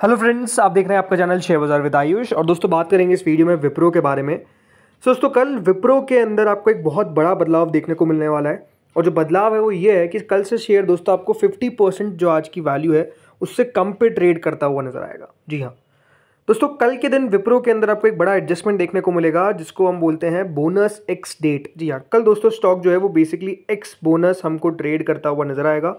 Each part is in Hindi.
हेलो फ्रेंड्स, आप देख रहे हैं आपका चैनल शेयर बाजार विद आयुष। और दोस्तों बात करेंगे इस वीडियो में विप्रो के बारे में। दोस्तों कल विप्रो के अंदर आपको एक बहुत बड़ा बदलाव देखने को मिलने वाला है। और जो बदलाव है वो ये है कि कल से शेयर दोस्तों आपको 50% जो आज की वैल्यू है उससे कम पे ट्रेड करता हुआ नजर आएगा। जी हाँ दोस्तों, कल के दिन विप्रो के अंदर आपको एक बड़ा एडजस्टमेंट देखने को मिलेगा जिसको हम बोलते हैं बोनस एक्स डेट। जी हाँ, कल दोस्तों स्टॉक जो है वो बेसिकली एक्स बोनस हमको ट्रेड करता हुआ नजर आएगा।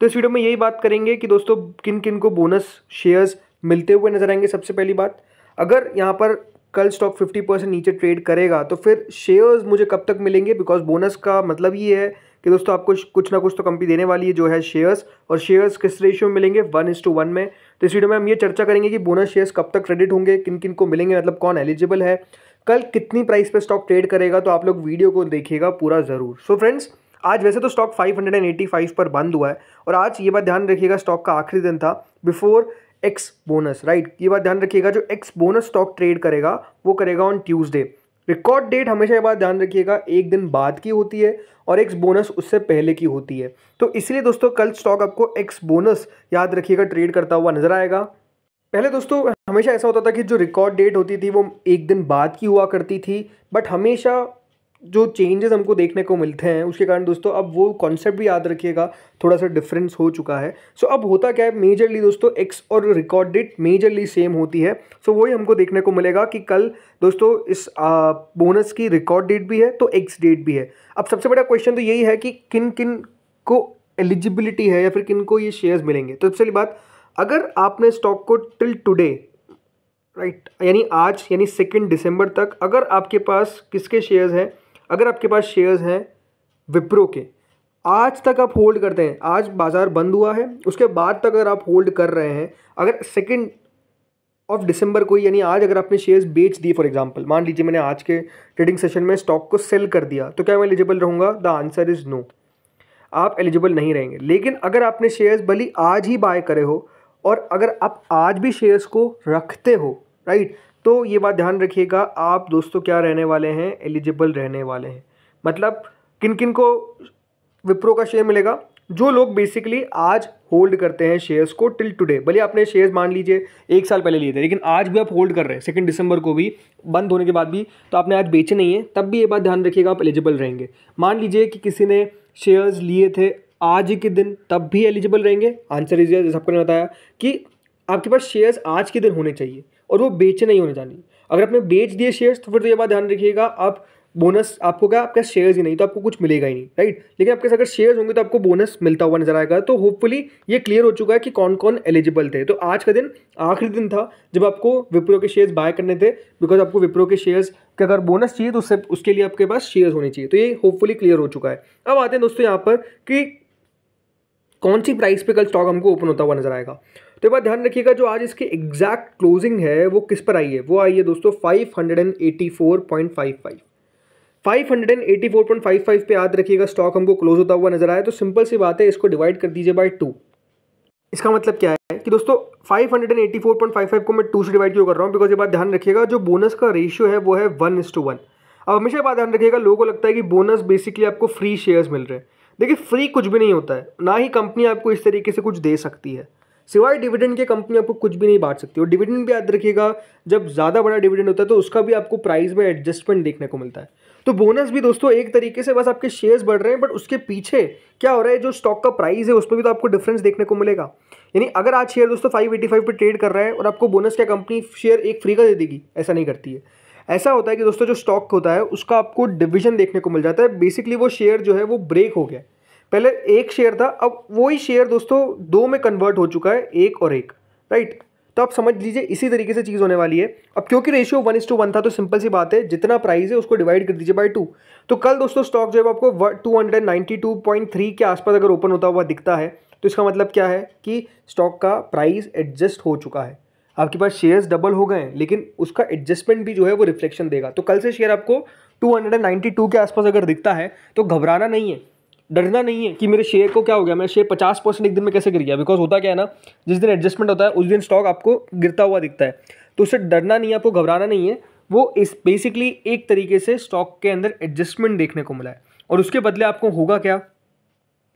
तो इस वीडियो में यही बात करेंगे कि दोस्तों किन किन को बोनस शेयर्स मिलते हुए नजर आएंगे। सबसे पहली बात, अगर यहाँ पर कल स्टॉक 50% नीचे ट्रेड करेगा तो फिर शेयर्स मुझे कब तक मिलेंगे, बिकॉज बोनस का मतलब ये है कि दोस्तों आपको कुछ ना कुछ तो कंपनी देने वाली है जो है शेयर्स। और शेयर्स किस रेशियो में मिलेंगे, 1:1 में। तो इस वीडियो में हम ये चर्चा करेंगे कि बोनस शेयर्स कब तक क्रेडिट होंगे, किन किन को मिलेंगे, मतलब कौन एलिजिबल है, कल कितनी प्राइस पे स्टॉक ट्रेड करेगा। तो आप लोग वीडियो को देखिएगा पूरा ज़रूर। सो फ्रेंड्स, आज वैसे तो स्टॉक 585 पर बंद हुआ है और आज ये बात ध्यान रखिएगा स्टॉक का आखिरी दिन था बिफोर एक्स बोनस, राइट। ये बात ध्यान रखिएगा, जो एक्स बोनस स्टॉक ट्रेड करेगा वो करेगा ऑन ट्यूसडे। रिकॉर्ड डेट हमेशा ये बात ध्यान रखिएगा एक दिन बाद की होती है और एक्स बोनस उससे पहले की होती है। तो इसलिए दोस्तों कल स्टॉक आपको एक्स बोनस याद रखिएगा ट्रेड करता हुआ नजर आएगा। पहले दोस्तों हमेशा ऐसा होता था कि जो रिकॉर्ड डेट होती थी वो एक दिन बाद की हुआ करती थी, बट हमेशा जो चेंजेस हमको देखने को मिलते हैं उसके कारण दोस्तों अब वो कॉन्सेप्ट भी याद रखिएगा, थोड़ा सा डिफरेंस हो चुका है। सो अब होता क्या है, मेजरली दोस्तों एक्स और रिकॉर्ड डेट मेजरली सेम होती है। सो वही हमको देखने को मिलेगा कि कल दोस्तों इस बोनस की रिकॉर्ड डेट भी है तो एक्स डेट भी है। अब सबसे बड़ा क्वेश्चन तो यही है कि किन किन को एलिजिबिलिटी है या फिर किन को ये शेयर्स मिलेंगे। तो सबसे पहली बात, अगर आपने स्टॉक को टिल टुडे, राइट, यानी आज यानी 2 दिसंबर तक अगर आपके पास किसके शेयर्स हैं, अगर आपके पास शेयर्स हैं विप्रो के, आज तक आप होल्ड करते हैं, आज बाजार बंद हुआ है उसके बाद तक अगर आप होल्ड कर रहे हैं, अगर 2 दिसंबर को यानी आज अगर आपने शेयर्स बेच दिए, फॉर एग्जांपल मान लीजिए मैंने आज के ट्रेडिंग सेशन में स्टॉक को सेल कर दिया, तो क्या मैं एलिजिबल रहूँगा? द आंसर इज़ नो, आप एलिजिबल नहीं रहेंगे। लेकिन अगर आपने शेयर्स भली आज ही बाय करे हो और अगर आप आज भी शेयर्स को रखते हो, राइट, तो ये बात ध्यान रखिएगा आप दोस्तों क्या रहने वाले हैं, एलिजिबल रहने वाले हैं। मतलब किन किन को विप्रो का शेयर मिलेगा? जो लोग बेसिकली आज होल्ड करते हैं शेयर्स को टिल टुडे, भले आपने शेयर्स मान लीजिए 1 साल पहले लिए थे लेकिन आज भी आप होल्ड कर रहे हैं 2 दिसंबर को भी बंद होने के बाद भी, तो आपने आज बेचे नहीं है, तब भी ये बात ध्यान रखिएगा आप एलिजिबल रहेंगे। मान लीजिए कि किसी ने शेयर्स लिए थे आज के दिन, तब भी एलिजिबल रहेंगे। आंसर इज, जैसे आपको ने बताया कि आपके पास शेयर्स आज के दिन होने चाहिए और वो बेचे नहीं होने चाहिए। अगर आपने बेच दिए शेयर्स तो फिर तो ये बात ध्यान रखिएगा आप बोनस आपको क्या, आपका शेयर्स ही नहीं तो आपको कुछ मिलेगा ही नहीं, राइट। लेकिन आपके अगर शेयर्स होंगे तो आपको बोनस मिलता हुआ नजर आएगा। तो होपफुली ये क्लियर हो चुका है कि कौन कौन एलिजिबल थे। तो आज का दिन आखिरी दिन था जब आपको विप्रो के शेयर्स बाय करने थे, बिकॉज आपको विप्रो के शेयर्स के अगर बोनस चाहिए तो उसके लिए आपके पास शेयर्स होने चाहिए। तो ये होपफुली क्लियर हो चुका है। अब आते हैं दोस्तों यहाँ पर कि कौन सी प्राइस पे कल स्टॉक हमको ओपन होता हुआ नजर आएगा। तो ये बात ध्यान रखिएगा, जो आज इसकी एग्जैक्ट क्लोजिंग है वो किस पर आई है, वो आई है दोस्तों 584.55। 584.55 पे याद रखिएगा स्टॉक हमको क्लोज होता हुआ नजर आया। तो सिंपल सी बात है, इसको डिवाइड कर दीजिए बाय 2। इसका मतलब क्या है कि दोस्तों 584.55 को मैं 2 से डिवाइड क्यों कर रहा हूँ, बिकॉज ये बात ध्यान रखिएगा जो बोनस का रेशियो है वो है 1:1। अब हमेशा बात ध्यान रखिएगा, लोगों को लगता है कि बोनस बेसिकली आपको फ्री शेयर्स मिल रहे हैं। देखिए फ्री कुछ भी नहीं होता है, ना ही कंपनी आपको इस तरीके से कुछ दे सकती है, सिवाय डिविडेंड के कंपनी आपको कुछ भी नहीं बांट सकती। और डिविडेंड भी याद रखिएगा, जब ज़्यादा बड़ा डिविडेंड होता है तो उसका भी आपको प्राइस में एडजस्टमेंट देखने को मिलता है। तो बोनस भी दोस्तों एक तरीके से बस आपके शेयर्स बढ़ रहे हैं, बट उसके पीछे क्या हो रहा है, जो स्टॉक का प्राइस है उसमें भी तो आपको डिफरेंस देखने को मिलेगा। यानी अगर आज शेयर दोस्तों 585 पे ट्रेड कर रहा है और आपको बोनस क्या कंपनी शेयर एक फ्री का दे देगी, ऐसा नहीं करती है। ऐसा होता है कि दोस्तों जो स्टॉक होता है उसका आपको डिवीजन देखने को मिल जाता है। बेसिकली वो शेयर जो है वो ब्रेक हो गया, पहले एक शेयर था, अब वही शेयर दोस्तों 2 में कन्वर्ट हो चुका है, 1 और 1, राइट। तो आप समझ लीजिए इसी तरीके से चीज़ होने वाली है। अब क्योंकि रेशियो 1:1 था तो सिंपल सी बात है, जितना प्राइस है उसको डिवाइड कर दीजिए बाय 2। तो कल दोस्तों स्टॉक जो है आपको 292.3 के आसपास अगर ओपन होता हुआ दिखता है तो इसका मतलब क्या है कि स्टॉक का प्राइस एडजस्ट हो चुका है। आपके पास शेयर्स डबल हो गए हैं लेकिन उसका एडजस्टमेंट भी जो है वो रिफ्लेक्शन देगा। तो कल से शेयर आपको 292 के आसपास अगर दिखता है तो घबराना नहीं है, डरना नहीं है कि मेरे शेयर को क्या हो गया, मेरा शेयर 50% एक दिन में कैसे गिर गया। बिकॉज होता क्या है ना, जिस दिन एडजस्टमेंट होता है उस दिन स्टॉक आपको गिरता हुआ दिखता है, तो उससे डरना नहीं है, आपको घबराना नहीं है। वो इस बेसिकली एक तरीके से स्टॉक के अंदर एडजस्टमेंट देखने को मिला है और उसके बदले आपको होगा क्या,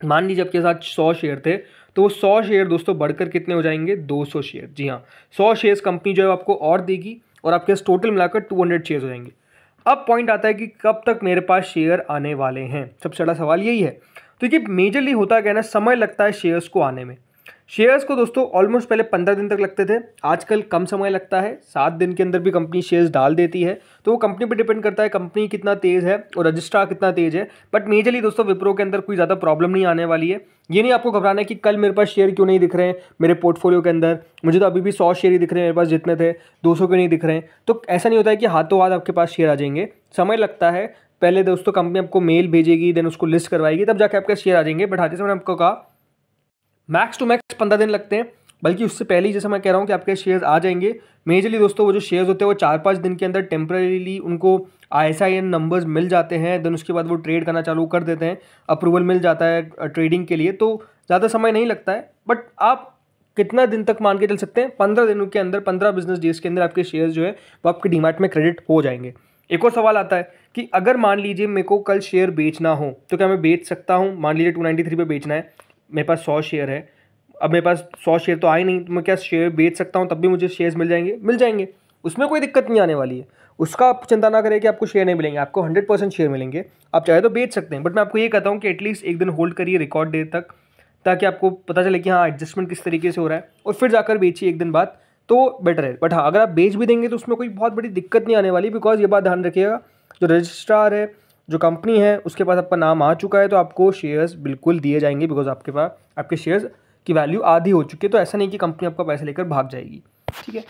मान लीजिए आपके साथ 100 शेयर थे, तो वो 100 शेयर दोस्तों बढ़कर कितने हो जाएंगे, 200 शेयर। जी हाँ, 100 शेयर्स कंपनी जो है आपको और देगी और आपके पास टोटल मिलाकर 200 शेयर्स हो जाएंगे। अब पॉइंट आता है कि कब तक मेरे पास शेयर आने वाले हैं, सबसे बड़ा सवाल यही है। तो ये मेजरली होता क्या है ना, समय लगता है शेयर्स को आने में। शेयर्स को दोस्तों ऑलमोस्ट पहले 15 दिन तक लगते थे, आजकल कम समय लगता है, 7 दिन के अंदर भी कंपनी शेयर्स डाल देती है। तो वो कंपनी पे डिपेंड करता है कंपनी कितना तेज़ है और रजिस्ट्रार कितना तेज़ है। बट मेजरली दोस्तों विप्रो के अंदर कोई ज़्यादा प्रॉब्लम नहीं आने वाली है। ये नहीं आपको घबराना है कि कल मेरे पास शेयर क्यों नहीं दिख रहे हैं मेरे पोर्टफोलियो के अंदर, मुझे तो अभी भी 100 शेयर ही दिख रहे हैं, मेरे पास जितने थे 200 क्यों नहीं दिख रहे हैं। तो ऐसा नहीं होता है कि हाथों हाथ आपके पास शेयर आ जाएंगे, समय लगता है। पहले दोस्तों कंपनी आपको मेल भेजेगी, देन उसको लिस्ट करवाएगी, तब जाके आपके शेयर आ जाएंगे। बट जैसे मैंने आपको कहा मैक्स टू मैक्स 15 दिन लगते हैं, बल्कि उससे पहले ही जैसे मैं कह रहा हूँ कि आपके शेयर्स आ जाएंगे। मेजरली दोस्तों वो जो शेयर्स होते हैं वो 4-5 दिन के अंदर टेम्परेरीली उनको ISIN नंबर्स मिल जाते हैं, देन उसके बाद वो ट्रेड करना चालू कर देते हैं, अप्रूवल मिल जाता है ट्रेडिंग के लिए, तो ज़्यादा समय नहीं लगता है। बट आप कितना दिन तक मान के चल सकते हैं, 15 दिनों के अंदर, 15 बिजनेस डेज के अंदर आपके शेयर्स जो है वो आपके डीमैट में क्रेडिट हो जाएंगे। एक और सवाल आता है कि अगर मान लीजिए मेरे को कल शेयर बेचना हो तो क्या मैं बेच सकता हूँ? मान लीजिए 293 पे बेचना है, मेरे पास 100 शेयर है, अब मेरे पास 100 शेयर तो आए नहीं, तो मैं क्या शेयर बेच सकता हूँ, तब भी मुझे शेयर्स मिल जाएंगे? मिल जाएंगे, उसमें कोई दिक्कत नहीं आने वाली है। उसका आप चिंता ना करें कि आपको शेयर नहीं मिलेंगे, आपको 100% शेयर मिलेंगे। आप चाहे तो बेच सकते हैं, बट मैं आपको ये कहता हूँ कि एटलीस्ट एक दिन होल्ड करिए रिकॉर्ड डेट तक, ताकि आपको पता चले कि हाँ एडजस्टमेंट किस तरीके से हो रहा है, और फिर जाकर बेचिए एक दिन बाद, तो बेटर है। बट हाँ, अगर आप बेच भी देंगे तो उसमें कोई बहुत बड़ी दिक्कत नहीं आने वाली, बिकॉज ये बात ध्यान रखिएगा, जो रजिस्ट्रार है, जो कंपनी है, उसके पास आपका नाम आ चुका है, तो आपको शेयर्स बिल्कुल दिए जाएंगे, बिकॉज आपके पास आपके शेयर्स की वैल्यू आधी हो चुकी है। तो ऐसा नहीं कि कंपनी आपका पैसा लेकर भाग जाएगी, ठीक है।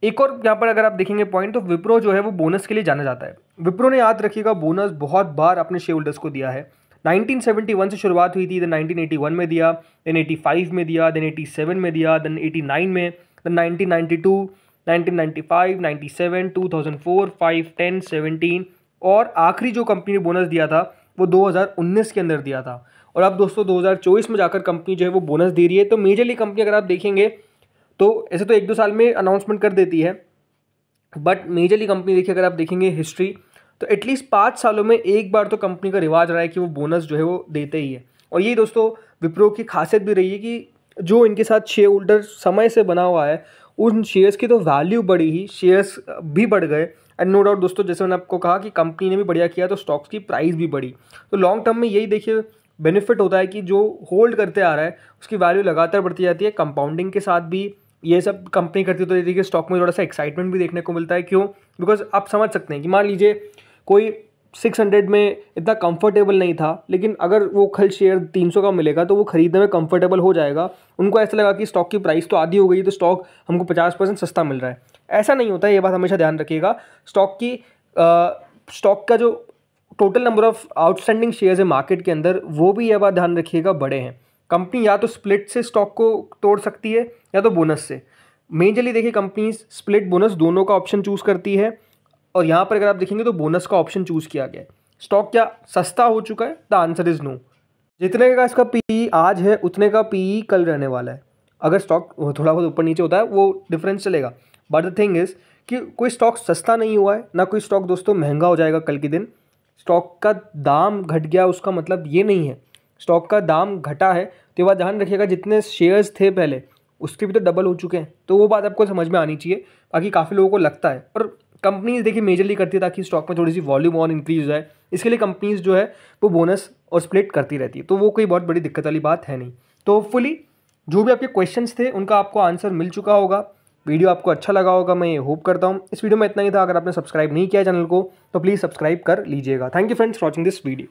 एक और यहाँ पर अगर आप देखेंगे पॉइंट, तो विप्रो जो है वो बोनस के लिए जाना जाता है। विप्रो ने, याद रखिएगा, बोनस बहुत बार अपने शेयर होल्डर्स को दिया है। 1971 से शुरुआत हुई थी, देन 1981 में दिया, देन 85 में दिया, देन 87 में दिया, देन 89 में, देन 1992, 1995, 97, 2004, 5, 10, 17, और आखिरी जो कंपनी ने बोनस दिया था वो 2019 के अंदर दिया था। और अब दोस्तों 2024 में जाकर कंपनी जो है वो बोनस दे रही है। तो मेजरली कंपनी अगर आप देखेंगे तो ऐसे तो 1-2 साल में अनाउंसमेंट कर देती है, बट मेजरली कंपनी देखिए, अगर आप देखेंगे हिस्ट्री, तो एटलीस्ट 5 सालों में एक बार तो कंपनी का रिवाज रहा है कि वो बोनस जो है वो देते ही है। और ये दोस्तों विप्रो की खासियत भी रही है कि जो इनके साथ शेयर होल्डर समय से बना हुआ है, उन शेयर्स की तो वैल्यू बढ़ी ही, शेयर्स भी बढ़ गए। एंड नो डाउट दोस्तों, जैसे मैंने आपको कहा कि कंपनी ने भी बढ़िया किया तो स्टॉक्स की प्राइस भी बढ़ी। तो लॉन्ग टर्म में यही देखिए बेनिफिट होता है कि जो होल्ड करते आ रहा है उसकी वैल्यू लगातार बढ़ती जाती है। कंपाउंडिंग के साथ भी ये सब कंपनी करती है, तो देखिए स्टॉक में थोड़ा सा एक्साइटमेंट भी देखने को मिलता है। क्यों? बिकॉज आप समझ सकते हैं कि मान लीजिए कोई 600 में इतना कंफर्टेबल नहीं था, लेकिन अगर वो कल शेयर 300 का मिलेगा तो वो खरीदने में कंफर्टेबल हो जाएगा। उनको ऐसा लगा कि स्टॉक की प्राइस तो आधी हो गई, तो स्टॉक हमको 50% सस्ता मिल रहा है। ऐसा नहीं होता है, ये बात हमेशा ध्यान रखिएगा। स्टॉक का जो total number of outstanding shares है मार्केट के अंदर, वो भी यह बात ध्यान रखिएगा बड़े हैं। कंपनी या तो स्प्लिट से स्टॉक को तोड़ सकती है या तो बोनस से। मेजरली देखिए कंपनी स्प्लिट बोनस दोनों का ऑप्शन चूज़ करती है, और यहाँ पर अगर आप देखेंगे तो बोनस का ऑप्शन चूज़ किया गया है। स्टॉक क्या सस्ता हो चुका है? The answer is no. जितने का इसका पीई आज है उतने का पीई कल रहने वाला है। अगर स्टॉक थोड़ा बहुत ऊपर नीचे होता है वो डिफरेंस चलेगा, बट द थिंग इज़ कि कोई स्टॉक सस्ता नहीं हुआ है, ना कोई स्टॉक दोस्तों महंगा हो जाएगा कल के दिन। स्टॉक का दाम घट गया उसका मतलब ये नहीं है, स्टॉक का दाम घटा है तो ये बात ध्यान रखिएगा, जितने शेयर्स थे पहले उसके भी तो डबल हो चुके हैं। तो वो बात आपको समझ में आनी चाहिए। बाकी काफ़ी लोगों को लगता है, और कंपनीज देखिए मेजरली करती है ताकि स्टॉक में थोड़ी सी वॉल्यूम और इंक्रीज हो जाए, इसके लिए कंपनीज जो है वो बोनस और स्प्लिट करती रहती है। तो वो कोई बहुत बड़ी दिक्कत वाली बात है नहीं। तो होपफुली जो भी आपके क्वेश्चंस थे उनका आपको आंसर मिल चुका होगा। वीडियो आपको अच्छा लगा होगा, मैं ये होप करता हूँ। इस वीडियो में इतना ही था। अगर आपने सब्सक्राइब नहीं किया चैनल को तो प्लीज़ सब्सक्राइब कर लीजिएगा। Thank you friends for watching this video.